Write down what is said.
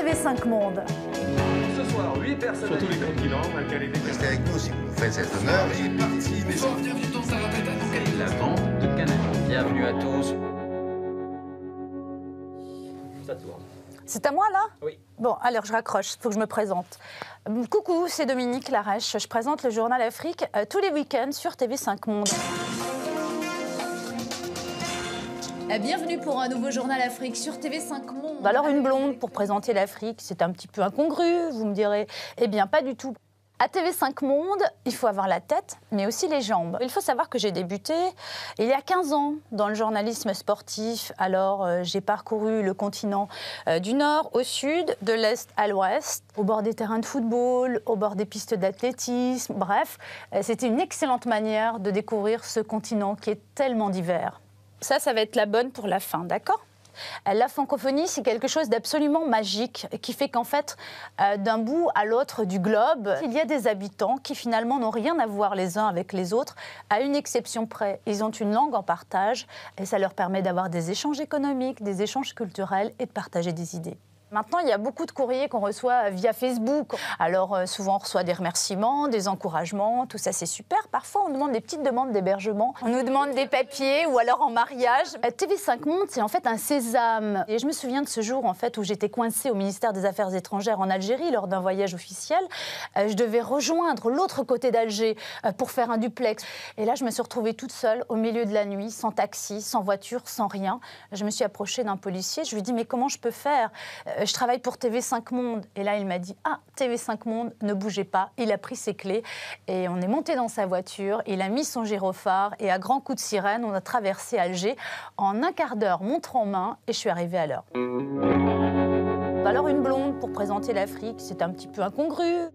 TV5 Monde. Ce soir, 8 personnes sur tous les continents, malgré les décalages. Restez avec nous si vous nous faites cet honneur. est parti, mais sans bienvenue dans sa La vente de cannabis. Bienvenue à tous. Ça tourne. C'est à moi, là? Oui. Bon, alors je raccroche, il faut que je me présente. Coucou, c'est Dominique Larèche. Je présente le journal Afrique tous les week-ends sur TV5 Monde. Bienvenue pour un nouveau journal Afrique sur TV5 Monde. Alors une blonde pour présenter l'Afrique, c'est un petit peu incongru, vous me direz. Eh bien, pas du tout. À TV5 Monde, il faut avoir la tête, mais aussi les jambes. Il faut savoir que j'ai débuté il y a 15 ans dans le journalisme sportif. Alors, j'ai parcouru le continent du nord au sud, de l'est à l'ouest, au bord des terrains de football, au bord des pistes d'athlétisme. Bref, c'était une excellente manière de découvrir ce continent qui est tellement divers. Ça va être la bonne pour la fin, d'accord ? La francophonie, c'est quelque chose d'absolument magique qui fait qu'en fait, d'un bout à l'autre du globe, il y a des habitants qui finalement n'ont rien à voir les uns avec les autres, à une exception près. Ils ont une langue en partage et ça leur permet d'avoir des échanges économiques, des échanges culturels et de partager des idées. Maintenant, il y a beaucoup de courriers qu'on reçoit via Facebook. Alors, souvent, on reçoit des remerciements, des encouragements, tout ça, c'est super. Parfois, on demande des petites demandes d'hébergement. On nous demande des papiers ou alors en mariage. TV5 Monde, c'est en fait un sésame. Et je me souviens de ce jour, en fait, où j'étais coincée au ministère des Affaires étrangères en Algérie lors d'un voyage officiel. Je devais rejoindre l'autre côté d'Alger pour faire un duplex. Et là, je me suis retrouvée toute seule au milieu de la nuit, sans taxi, sans voiture, sans rien. Je me suis approchée d'un policier. Je lui ai dit, mais comment je peux faire ? Je travaille pour TV5 Monde. Et là, il m'a dit, ah, TV5 Monde, ne bougez pas. Il a pris ses clés et on est monté dans sa voiture. Il a mis son gyrophare et à grands coups de sirène, on a traversé Alger en un quart d'heure, montre en main, et je suis arrivée à l'heure. Alors, une blonde pour présenter l'Afrique, c'est un petit peu incongru.